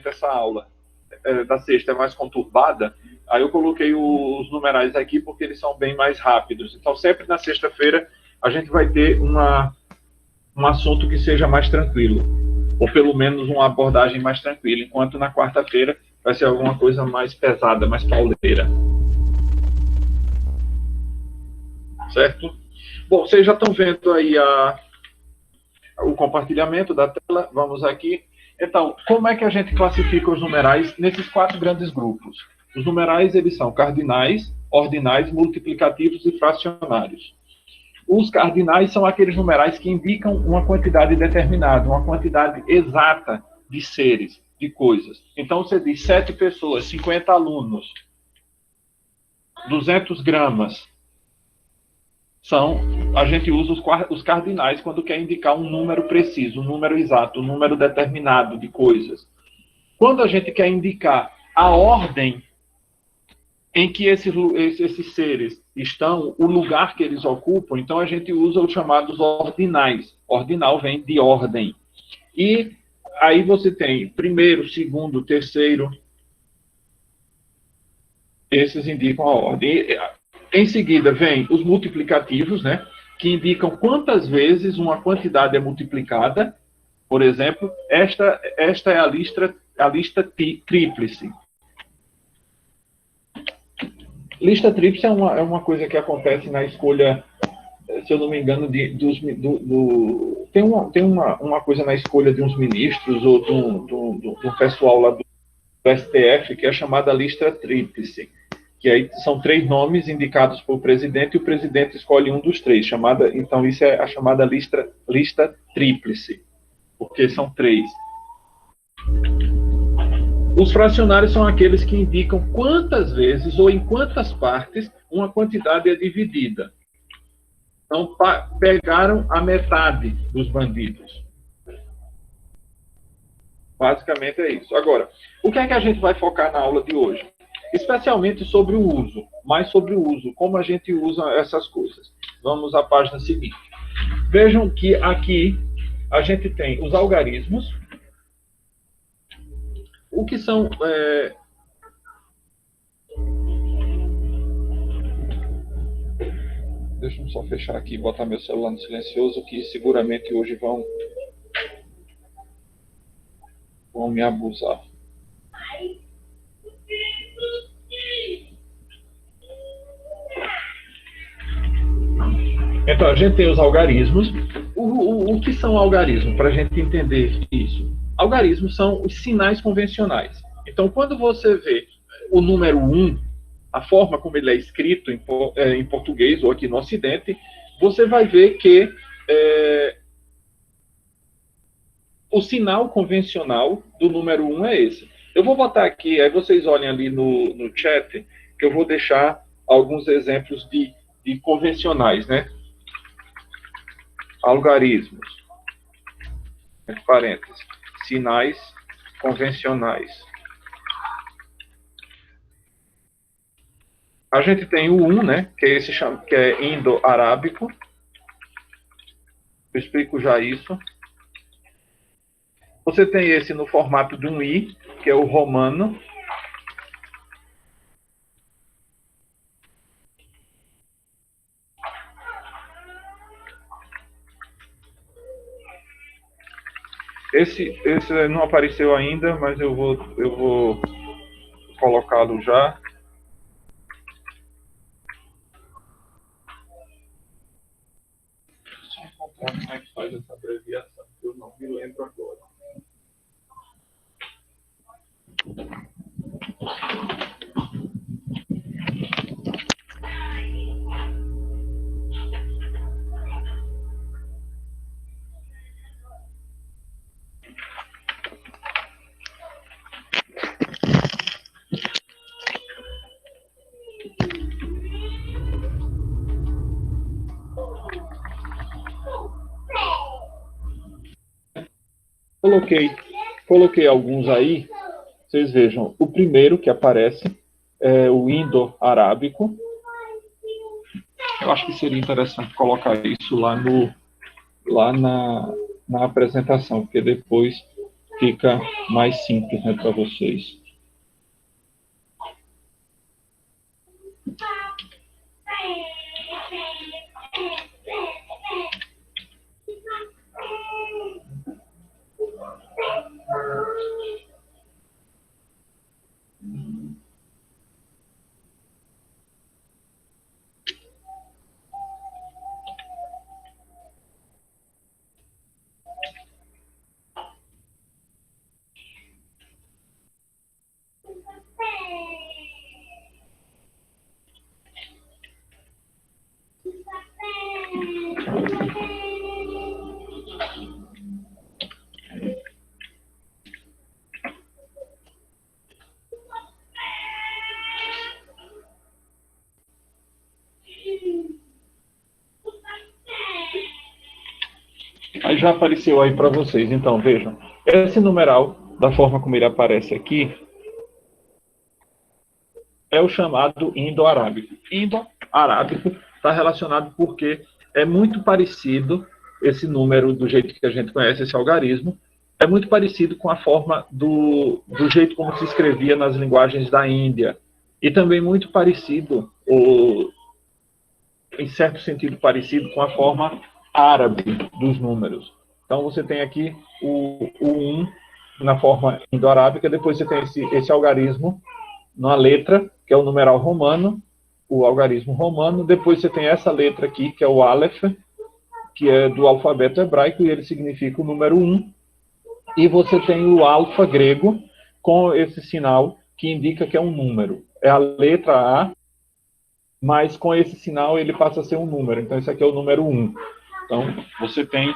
normalmente essa aula da sexta é mais conturbada, aí eu coloquei os numerais aqui porque eles são bem mais rápidos. Então, sempre na sexta-feira, a gente vai ter um assunto que seja mais tranquilo, ou pelo menos uma abordagem mais tranquila, enquanto na quarta-feira vai ser alguma coisa mais pesada, mais pauleira. Certo? Bom, vocês já estão vendo aí o compartilhamento da tela. Vamos aqui. Então, como é que a gente classifica os numerais nesses 4 grandes grupos? Os numerais, eles são cardinais, ordinais, multiplicativos e fracionários. Os cardinais são aqueles numerais que indicam uma quantidade determinada, uma quantidade exata de seres, de coisas. Então, você diz 7 pessoas, 50 alunos, 200 gramas. A gente usa os cardinais quando quer indicar um número preciso, um número exato, um número determinado de coisas. Quando a gente quer indicar a ordem em que esses seres estão, o lugar que eles ocupam, então a gente usa os chamados ordinais. Ordinal vem de ordem. E aí você tem primeiro, segundo, terceiro. Esses indicam a ordem. Em seguida, vem os multiplicativos, né, que indicam quantas vezes uma quantidade é multiplicada. Por exemplo, esta é a lista tríplice. Lista tríplice é uma coisa que acontece na escolha, se eu não me engano, tem uma coisa na escolha de uns ministros ou do pessoal lá do STF que é chamada lista tríplice. Que aí são 3 nomes indicados pelo presidente e o presidente escolhe um dos 3. Então, isso é a chamada lista tríplice, porque são 3. Os fracionários são aqueles que indicam quantas vezes ou em quantas partes uma quantidade é dividida. Então, pegaram a metade dos bandidos. Basicamente é isso. Agora, o que é que a gente vai focar na aula de hoje? Especialmente sobre o uso, mais sobre o uso, como a gente usa essas coisas. Vamos à página seguinte. Vejam que aqui a gente tem os algarismos. O que são... Deixa eu só fechar aqui e botar meu celular no silencioso, que seguramente hoje vão me abusar. Então, a gente tem os algarismos. O que são algarismos, para a gente entender isso? Algarismos são os sinais convencionais. Então, quando você vê o número 1, a forma como ele é escrito em português ou aqui no Ocidente, você vai ver que o sinal convencional do número 1 é esse. Eu vou botar aqui, aí vocês olhem ali no chat, que eu vou deixar alguns exemplos de convencionais, né? Algarismos, entre parênteses, sinais convencionais. A gente tem o 1, né, que é que é indo-arábico. Eu explico já isso. Você tem esse no formato de um I, que é o romano. Esse não apareceu ainda, mas eu vou colocá-lo já. Deixa eu encontrar como é que faz essa abreviação, eu não me lembro agora. Coloquei alguns aí. Vocês vejam, o primeiro que aparece é o indo-arábico. Eu acho que seria interessante colocar isso lá na apresentação, porque depois fica mais simples, né, para vocês. Aí já apareceu aí para vocês. Então, vejam. Esse numeral, da forma como ele aparece aqui, é o chamado indo-arábico. Indo-arábico está relacionado porque é muito parecido, esse número, do jeito que a gente conhece, esse algarismo, é muito parecido com a forma do jeito como se escrevia nas linguagens da Índia. E também muito parecido, em certo sentido parecido, com a forma árabe dos números. Então você tem aqui o 1 na forma indo-arábica, depois você tem esse algarismo numa letra, que é o numeral romano, o algarismo romano, depois você tem essa letra aqui, que é o Aleph, que é do alfabeto hebraico, e ele significa o número 1, e você tem o alfa grego, com esse sinal que indica que é um número. É a letra A, mas com esse sinal ele passa a ser um número. Então, esse aqui é o número 1. Então, você tem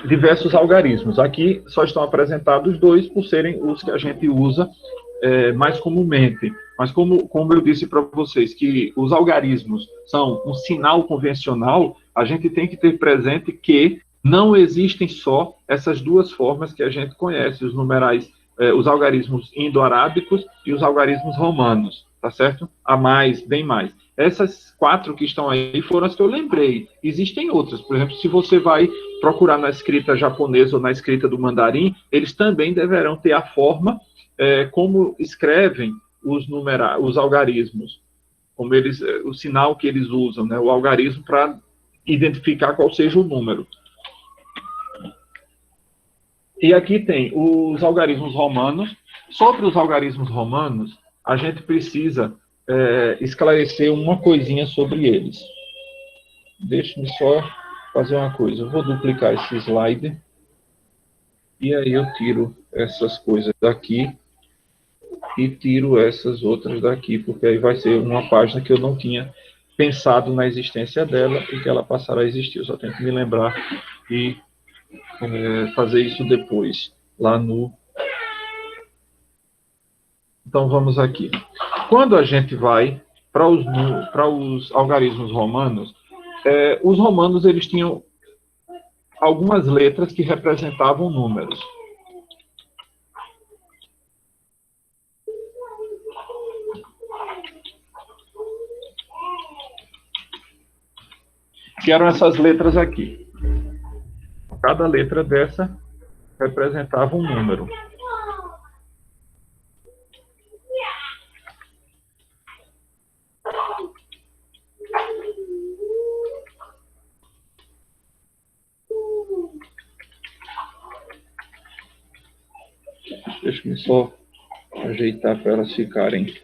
diversos algarismos. Aqui só estão apresentados dois, por serem os que a gente usa mais comumente. Mas como eu disse para vocês, que os algarismos são um sinal convencional, a gente tem que ter presente que não existem só essas duas formas que a gente conhece, os numerais, os algarismos indo-arábicos e os algarismos romanos, tá certo? Há mais, bem mais. Essas 4 que estão aí foram as que eu lembrei. Existem outras. Por exemplo, se você vai procurar na escrita japonesa ou na escrita do mandarim, eles também deverão ter a forma como escrevem os algarismos, como eles, o sinal que eles usam, né, o algarismo, para identificar qual seja o número. E aqui tem os algarismos romanos. Sobre os algarismos romanos, a gente precisa esclarecer uma coisinha sobre eles. Deixe-me só fazer uma coisa. Eu vou duplicar esse slide. E aí eu tiro essas coisas daqui e tiro essas outras daqui, porque aí vai ser uma página que eu não tinha pensado na existência dela e que ela passará a existir. Eu só tenho que me lembrar e fazer isso depois, lá no... Então, vamos aqui. Quando a gente vai para os algarismos romanos, os romanos eles tinham algumas letras que representavam números. Que eram essas letras aqui. Cada letra dessa representava um número. Deixa-me só ajeitar para elas ficarem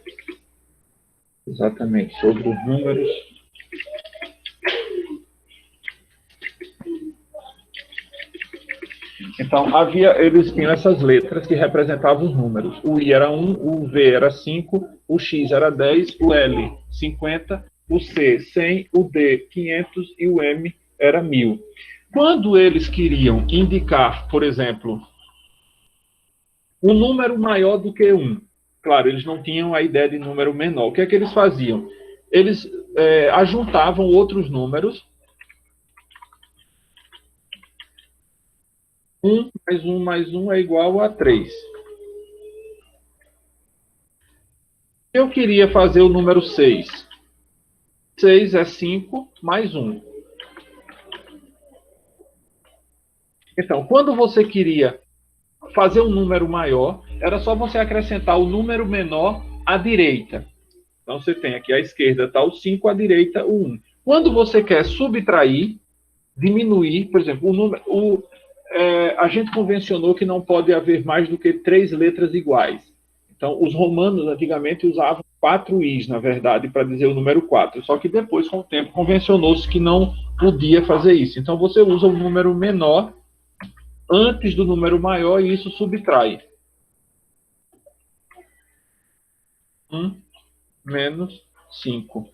exatamente sobre os números. Então, eles tinham essas letras que representavam os números. O I era 1, o V era 5, o X era 10, o L 50, o C 100, o D 500 e o M era 1000. Quando eles queriam indicar, por exemplo, um número maior do que 1, claro, eles não tinham a ideia de número menor. O que é que eles faziam? Eles ajuntavam outros números. 1 mais 1 mais 1 é igual a 3. Eu queria fazer o número 6. 6 é 5 mais 1. Então, quando você queria fazer um número maior, era só você acrescentar o número menor à direita. Então, você tem aqui à esquerda está o 5, à direita o 1. Quando você quer subtrair, diminuir, por exemplo, a gente convencionou que não pode haver mais do que 3 letras iguais. Então, os romanos antigamente usavam 4 i's, na verdade, para dizer o número 4. Só que depois, com o tempo, convencionou-se que não podia fazer isso. Então, você usa o número menor antes do número maior e isso subtrai. 1 menos 5.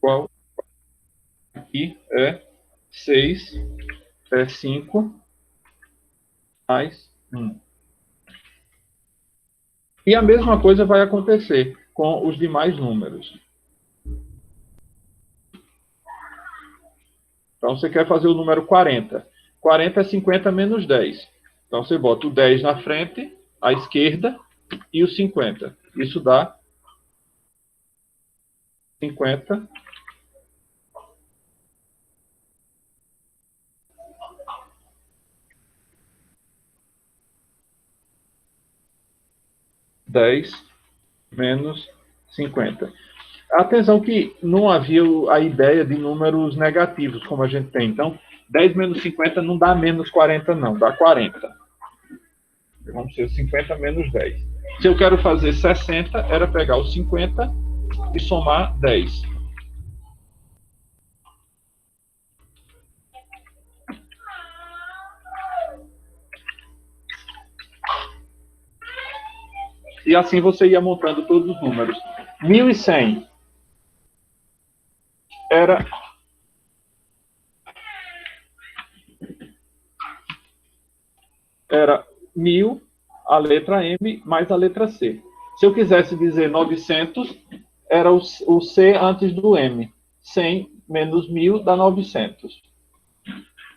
Qual aqui é 6, é 5 mais 1. E a mesma coisa vai acontecer com os demais números. Então, você quer fazer o número 40. 40 é 50 menos 10. Então, você bota o 10 na frente, à esquerda, e o 50. Isso dá 50 10 menos 50. Atenção que não havia a ideia de números negativos, como a gente tem. Então, 10 menos 50 não dá menos 40, não. Dá 40. Vamos ser 50 menos 10. Se eu quero fazer 60, era pegar os 50 e somar 10. E assim você ia montando todos os números. 1.100 era era 1.000, a letra M, mais a letra C. Se eu quisesse dizer 900, era o C antes do M. 100 menos 1.000 dá 900.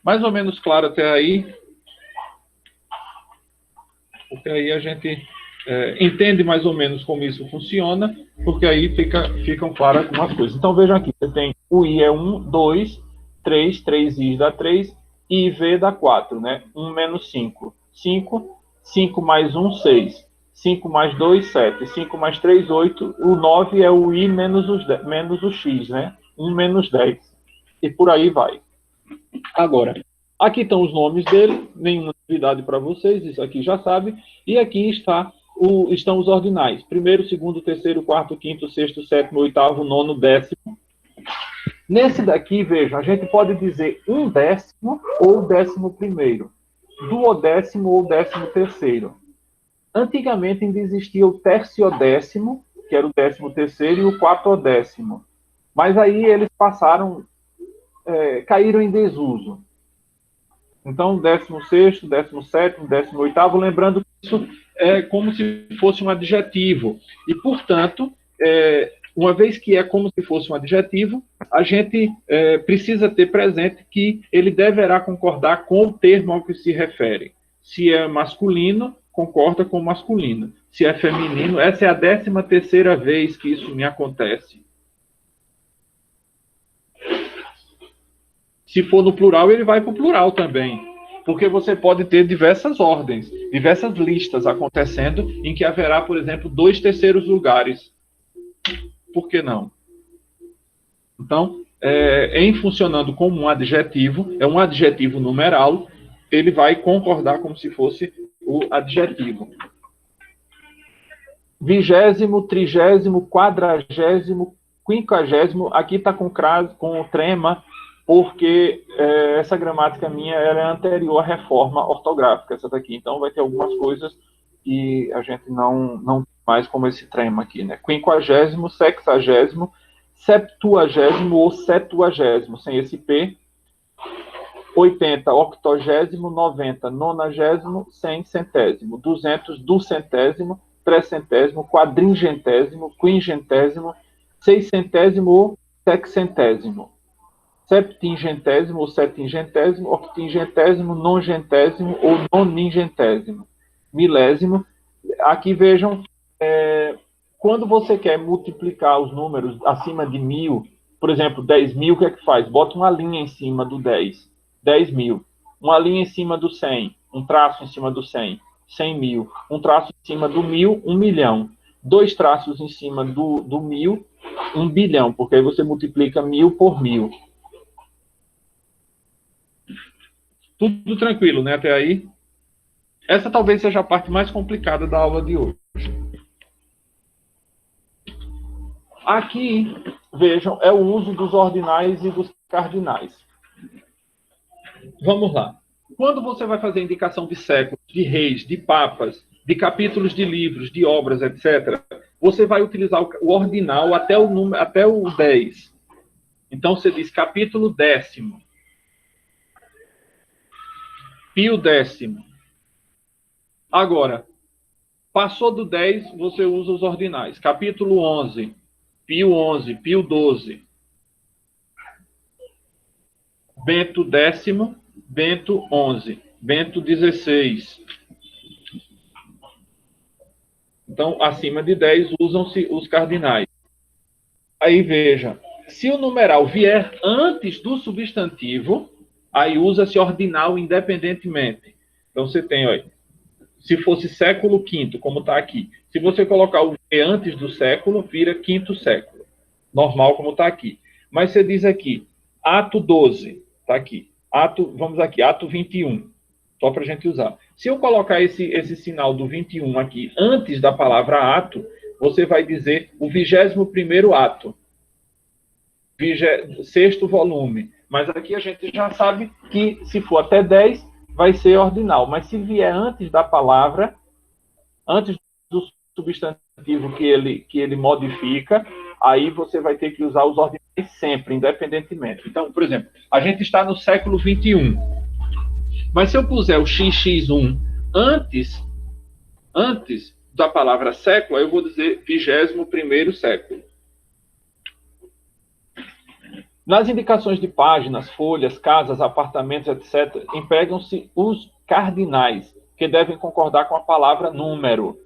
Mais ou menos claro até aí. Porque aí a gente entende mais ou menos como isso funciona, porque aí ficam claras algumas coisas. Então, vejam aqui, você tem o I é 1, 2, 3 I dá 3, I e V dá 4, né? 1 menos 5, 5, 5 mais 1, 6, 5 mais 2, 7, 5 mais 3, 8, o 9 é o I menos o X, né? 1 menos 10, e por aí vai. Agora, aqui estão os nomes dele, nenhuma novidade para vocês, isso aqui já sabe, e aqui estão os ordinais. Primeiro, segundo, terceiro, quarto, quinto, sexto, sétimo, oitavo, nono, décimo. Nesse daqui, vejam, a gente pode dizer 1/10 ou 11º, duodécimo ou 13º. Antigamente ainda existia o terciodécimo, que era o 13º, e o quatrodécimo. Mas aí eles caíram em desuso. Então, 16º, 17º, 18º, lembrando que isso é como se fosse um adjetivo. E, portanto, uma vez que é como se fosse um adjetivo, a gente precisa ter presente que ele deverá concordar com o termo ao que se refere. Se é masculino, concorda com o masculino. Se é feminino, essa é a 13ª vez que isso me acontece. Se for no plural, ele vai para o plural também. Porque você pode ter diversas ordens, diversas listas acontecendo, em que haverá, por exemplo, 2 terceiros lugares. Por que não? Então, em funcionando como um adjetivo, é um adjetivo numeral, ele vai concordar como se fosse o adjetivo. 20º, 30º, 40º, 50º, aqui está com trema, porque essa gramática minha era anterior à reforma ortográfica, essa daqui. Então, vai ter algumas coisas que a gente não mais como esse trema aqui, né? 50º, 60º, 70º ou 70º, sem esse P. 80, 80º, 90, 90º, 100, centésimo. 200, duzentésimo, trecentésimo, quadringentésimo, quingentésimo, seiscentésimo ou sexcentésimo. Septingentésimo ou septingentésimo, octingentésimo, nongentésimo ou noningentésimo. Milésimo. Aqui vejam, quando você quer multiplicar os números acima de 1.000, por exemplo, 10.000, o que é que faz? Bota uma linha em cima do 10. 10.000. Uma linha em cima do 100, um traço em cima do 100, 100.000. Um traço em cima do 1.000, 1 milhão. 2 traços em cima do 1.000, 1 bilhão, porque aí você multiplica 1.000 por 1.000. Tudo tranquilo, né, até aí? Essa talvez seja a parte mais complicada da aula de hoje. Aqui, vejam, é o uso dos ordinais e dos cardinais. Vamos lá. Quando você vai fazer indicação de séculos, de reis, de papas, de capítulos de livros, de obras, etc., você vai utilizar o ordinal até o 10. Então, você diz capítulo 10º. Pio 10º. Agora, passou do 10, você usa os ordinais. Capítulo 11. Pio 11, Pio 12. Bento 10º, Bento 11. Bento 16. Então, acima de 10, usam-se os cardinais. Aí, veja, se o numeral vier antes do substantivo, aí usa-se ordinal independentemente. Então, você tem, olha, se fosse século V, como está aqui, se você colocar o V antes do século, vira quinto século. Normal, como está aqui. Mas você diz aqui, ato 12, está aqui. Vamos aqui, ato 21, só para a gente usar. Se eu colocar esse sinal do 21 aqui antes da palavra ato, você vai dizer o 21º ato. 6º volume. Mas aqui a gente já sabe que se for até 10, vai ser ordinal. Mas se vier antes da palavra, antes do substantivo que ele modifica, aí você vai ter que usar os ordinais sempre, independentemente. Então, por exemplo, a gente está no século 21. Mas se eu puser o XX1 antes da palavra século, eu vou dizer 21º século. Nas indicações de páginas, folhas, casas, apartamentos, etc., empregam-se os cardinais, que devem concordar com a palavra número.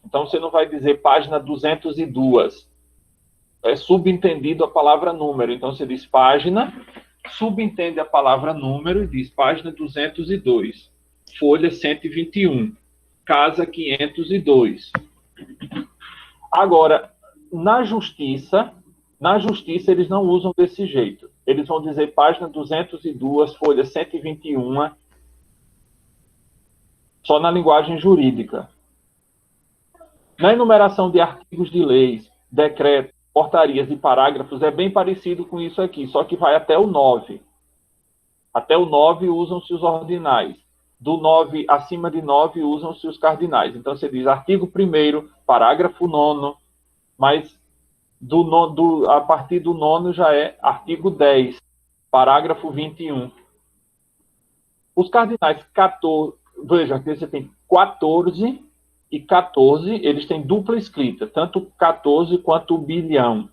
Então, você não vai dizer página 202. É subentendido a palavra número. Então, você diz página, subentende a palavra número e diz página 202. Folha 121. Casa 502. Agora, na justiça, eles não usam desse jeito. Eles vão dizer página 202, folha 121, só na linguagem jurídica. Na enumeração de artigos de leis, decretos, portarias e parágrafos, é bem parecido com isso aqui, só que vai até o 9. Até o 9 usam-se os ordinais. Do 9, acima de 9, usam-se os cardinais. Então, você diz artigo 1º, parágrafo 9º, mas a partir do 9º já é artigo 10, parágrafo 21. Os cardinais 14, veja, aqui você tem 14 e 14, eles têm dupla escrita, tanto 14 quanto o bilhão.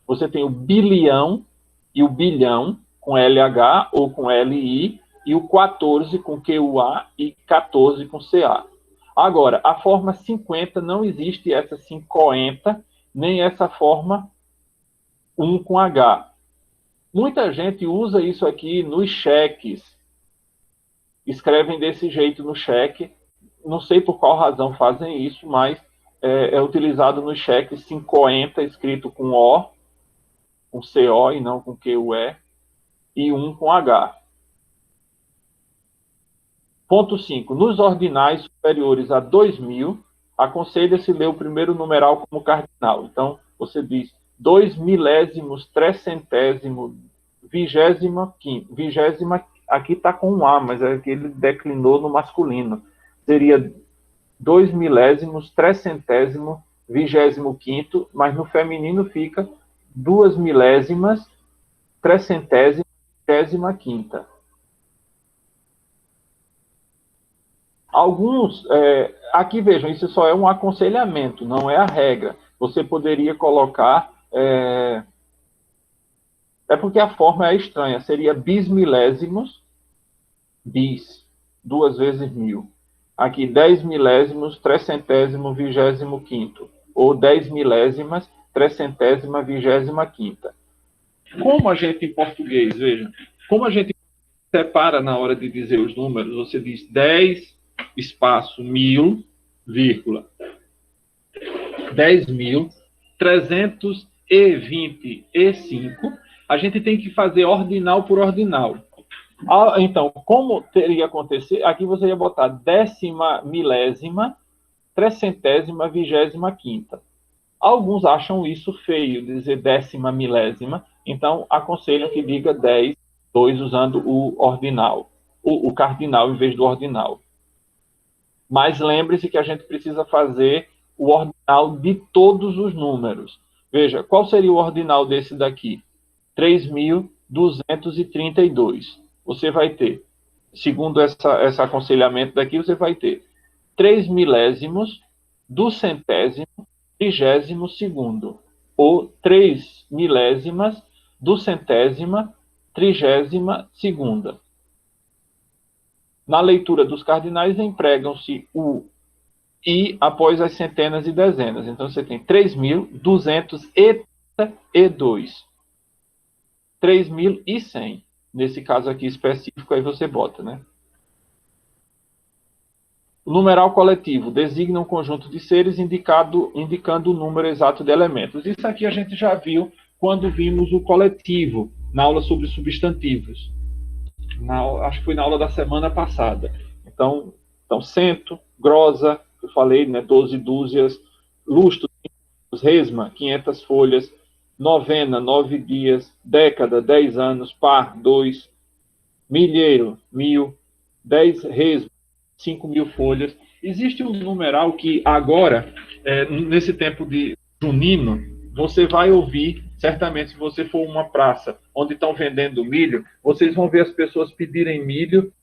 Você tem o bilhão e o bilhão, com LH ou com LI, e o 14 com QUA e 14 com CA. Agora, a forma 50 não existe essa 50, nem essa forma 1 com H. Muita gente usa isso aqui nos cheques. Escrevem desse jeito no cheque. Não sei por qual razão fazem isso, mas é utilizado nos cheques 50, escrito com O, com CO e não com QUE, e 1 com H. Ponto 5. Nos ordinais superiores a 2.000, aconselha-se ler o primeiro numeral como cardinal. Então, você diz 2 milésimos, 300º, 20ª, aqui está com um A, mas é que ele declinou no masculino. Seria 2 milésimos, 300º, 25º, mas no feminino fica 2 milésimas, 300º, 25ª. Alguns, aqui vejam, isso só é um aconselhamento, não é a regra. Você poderia colocar, é porque a forma é estranha, seria bismilésimos, bis, 2 vezes 1000. Aqui, 10 milésimos, 300º, 25º, ou 10 milésimas, 300ª, 25ª. Como a gente em português, veja, como a gente separa na hora de dizer os números, você diz 10, espaço, 1000, vírgula, 10.325, a gente tem que fazer ordinal por ordinal. Então, como teria acontecido? Aqui você ia botar 10ª, milésima, 300ª, 25ª. Alguns acham isso feio, dizer 10ª milésima, então aconselham que diga 10, 2, usando o ordinal, o cardinal em vez do ordinal. Mas lembre-se que a gente precisa fazer o ordinal de todos os números. Veja, qual seria o ordinal desse daqui? 3.232. Você vai ter, segundo esse aconselhamento daqui, você vai ter 3 milésimos do centésimo, 32º, ou 3 milésimas do centésima, 32ª. Na leitura dos cardinais, empregam-se o i após as centenas e dezenas. Então, você tem 3.232. 3.100. Nesse caso aqui específico, aí você bota, né? O numeral coletivo designa um conjunto de seres indicando o número exato de elementos. Isso aqui a gente já viu quando vimos o coletivo, na aula sobre substantivos. Acho que foi na aula da semana passada. Então cento, grosa, eu falei, né, 12 dúzias, lustro, resma, 500 folhas, novena, 9 dias, década, 10 anos, par, 2, milheiro, 1000, 10 resma, 5.000 folhas. Existe um numeral que agora, nesse tempo de junino, você vai ouvir, certamente, se você for uma praça onde estão vendendo milho, vocês vão ver as pessoas pedirem milho,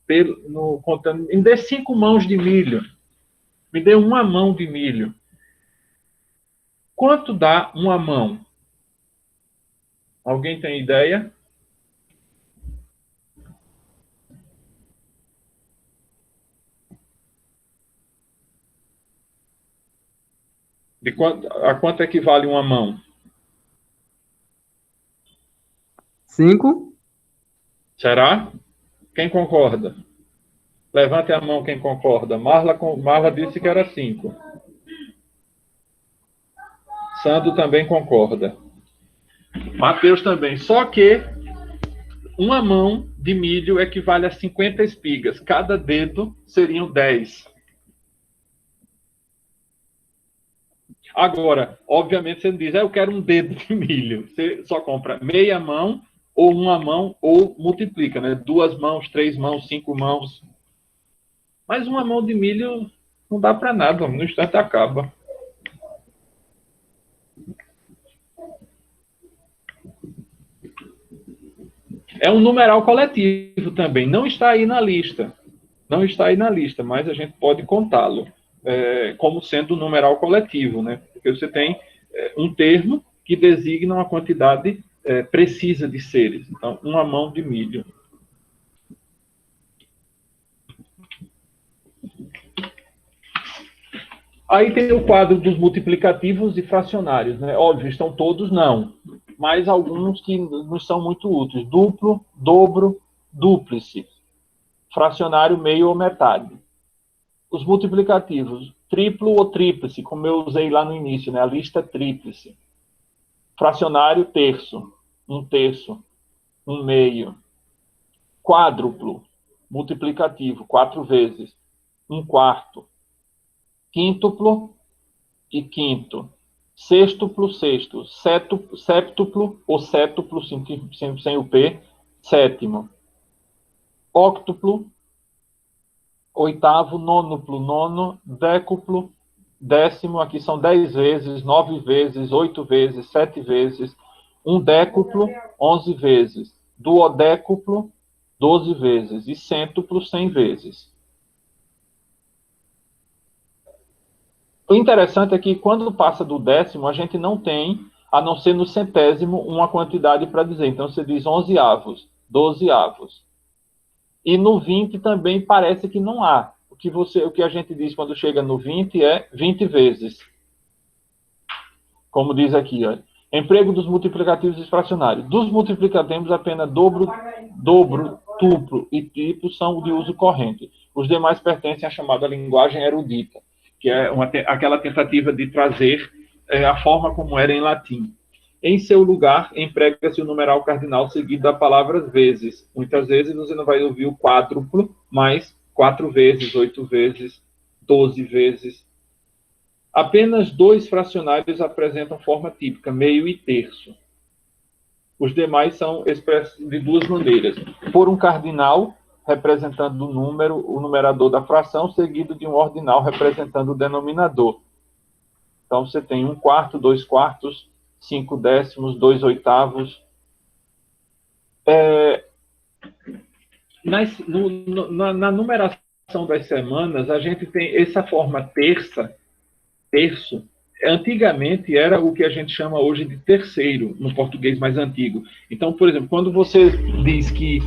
contando, me dê 5 mãos de milho, me dê 1 mão de milho. Quanto dá 1 mão? Alguém tem ideia? A quanto equivale 1 mão? 5. Será? Quem concorda? Levante a mão quem concorda. Marla disse que era 5. Sandro também concorda. Mateus também. Só que 1 mão de milho equivale a 50 espigas. Cada dedo seriam 10. Agora, obviamente, você não diz, eu quero um dedo de milho. Você só compra meia mão, ou 1 mão, ou multiplica, né? 2 mãos, 3 mãos, 5 mãos. Mas 1 mão de milho não dá para nada, no instante acaba. É um numeral coletivo também. Não está aí na lista. Não está aí na lista, mas a gente pode contá-lo como sendo um numeral coletivo, né? Porque você tem um termo que designa uma quantidade precisa de seres. Então, 1 mão de milho. Aí tem o quadro dos multiplicativos e fracionários, né? Óbvio, estão todos não, mas alguns que não são muito úteis. Duplo, dobro, dúplice. Fracionário, meio ou metade. Os multiplicativos, triplo ou tríplice, como eu usei lá no início, né? A lista tríplice. Fracionário, terço, 1/3, 1/2. Quádruplo, multiplicativo, 4 vezes, 1/4. Quíntuplo e quinto. Sextuplo, sexto. Séptuplo ou sétuplo, sem o P, sétimo. Octuplo, oitavo. Nônuplo, nono. Décuplo, décimo. Aqui são 10 vezes, 9 vezes, 8 vezes, 7 vezes. Undécuplo, 11 vezes. Duodécuplo, 12 vezes. E cêntuplo, 100 vezes. O interessante é que, quando passa do décimo, a gente não tem, a não ser no centésimo, uma quantidade para dizer. Então, você diz 11avos, 12avos. E no 20 também parece que não há. O que a gente diz quando chega no 20 é 20 vezes. Como diz aqui, ó. Emprego dos multiplicativos e fracionários. Dos multiplicativos, apenas dobro, tuplo e triplo são de uso corrente. Os demais pertencem à chamada linguagem erudita, que é aquela tentativa de trazer a forma como era em latim. Em seu lugar, emprega-se o numeral cardinal seguido da palavra vezes. Muitas vezes você não vai ouvir o quádruplo, mas 4 vezes, 8 vezes, 12 vezes. Apenas 2 fracionários apresentam forma típica, meio e terço. Os demais são expressos de 2 maneiras. Por um cardinal, representando o número, o numerador da fração, seguido de um ordinal, representando o denominador. Então, você tem 1/4, 2/4, 5 décimos, 2 oitavos. Na numeração das semanas, a gente tem essa forma terço. Antigamente era o que a gente chama hoje de terceiro, no português mais antigo. Então, por exemplo, quando você diz que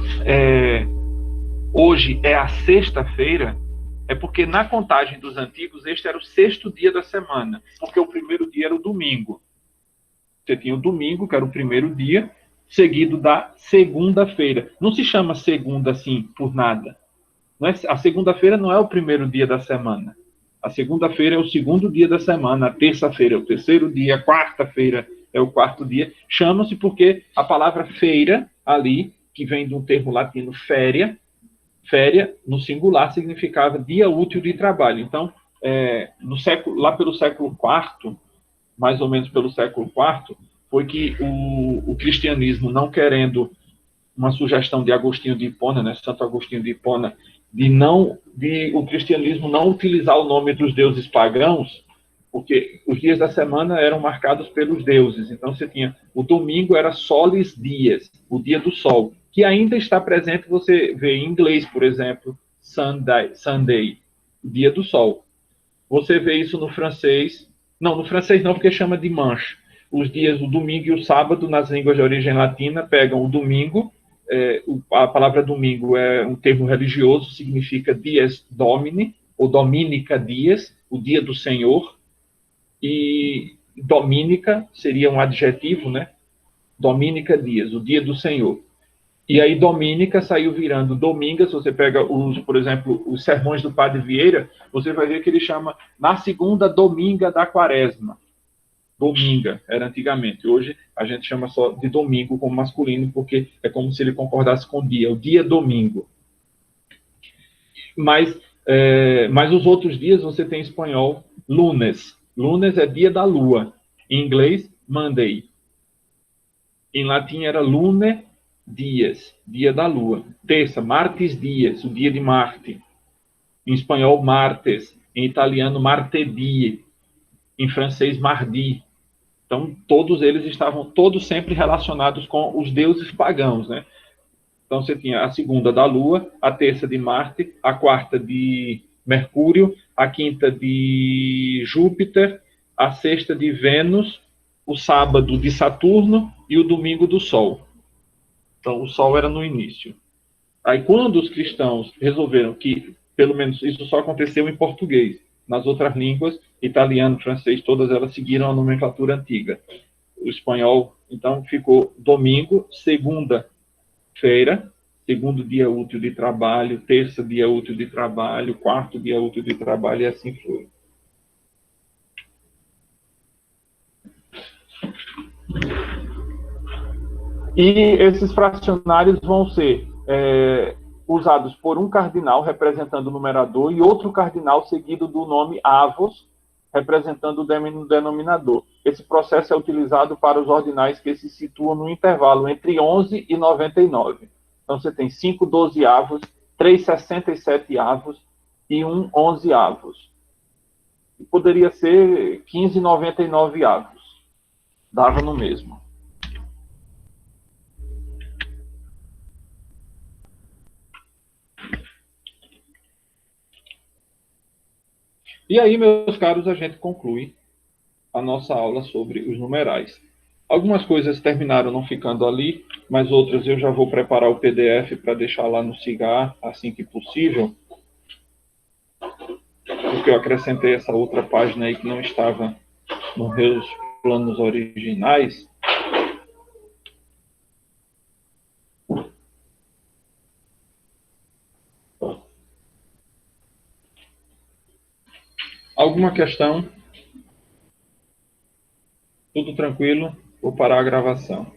hoje é a sexta-feira, é porque na contagem dos antigos este era o 6º dia da semana, porque o primeiro dia era o domingo. Você tinha o domingo, que era o primeiro dia, seguido da segunda-feira. Não se chama segunda assim por nada. A segunda-feira não é o primeiro dia da semana. A segunda-feira é o 2º dia da semana, a terça-feira é o 3º dia, a quarta-feira é o 4º dia. Chama-se porque a palavra feira, ali, que vem de um termo latino féria, no singular, significava dia útil de trabalho. Então, lá pelo século IV, mais ou menos pelo século IV, foi que o cristianismo, não querendo uma sugestão de Agostinho de Hipona, né, Santo Agostinho de Hipona, de o cristianismo não utilizar o nome dos deuses pagãos, porque os dias da semana eram marcados pelos deuses. Então, você tinha o domingo, era solis dias, o dia do sol, que ainda está presente, você vê em inglês, por exemplo, Sunday, o dia do sol. Você vê isso no francês. Não, no francês não, porque chama dimanche. Os dias, o domingo e o sábado, nas línguas de origem latina, pegam o domingo. A palavra domingo é um termo religioso, significa dies domini, ou dominica dias, o dia do Senhor. E dominica seria um adjetivo, né? Dominica dias, o dia do Senhor. E aí dominica saiu virando dominga. Se você pega, por exemplo, os sermões do Padre Vieira, você vai ver que ele chama na segunda dominga da quaresma. Dominga, era antigamente. Hoje a gente chama só de domingo como masculino, porque é como se ele concordasse com o dia domingo. Mas os outros dias você tem em espanhol lunes. Lunes é dia da lua. Em inglês, Monday. Em latim era lune dias, dia da lua. Terça, martes dias, o dia de Marte. Em espanhol, martes. Em italiano, martedì. Em francês, mardi. Então, todos eles estavam todos sempre relacionados com os deuses pagãos, né? Então, você tinha a segunda da Lua, a terça de Marte, a quarta de Mercúrio, a quinta de Júpiter, a sexta de Vênus, o sábado de Saturno e o domingo do Sol. Então, o Sol era no início. Aí, quando os cristãos resolveram que, pelo menos, isso só aconteceu em português, nas outras línguas, italiano, francês, todas elas seguiram a nomenclatura antiga. O espanhol, então, ficou domingo, segunda-feira, segundo dia útil de trabalho, terça dia útil de trabalho, quarto dia útil de trabalho, e assim foi. E esses fracionários vão ser usados por um cardinal representando o numerador e outro cardinal seguido do nome avos, representando o denominador. Esse processo é utilizado para os ordinais que se situam no intervalo entre 11 e 99. Então, você tem 5 dozeavos, 3 67avos e 1 11avos. Poderia ser 15 99avos. Dava no mesmo. E aí, meus caros, a gente conclui a nossa aula sobre os numerais. Algumas coisas terminaram não ficando ali, mas outras eu já vou preparar o PDF para deixar lá no Cigar assim que possível, porque eu acrescentei essa outra página aí que não estava nos meus planos originais. Alguma questão? Tudo tranquilo? Vou parar a gravação.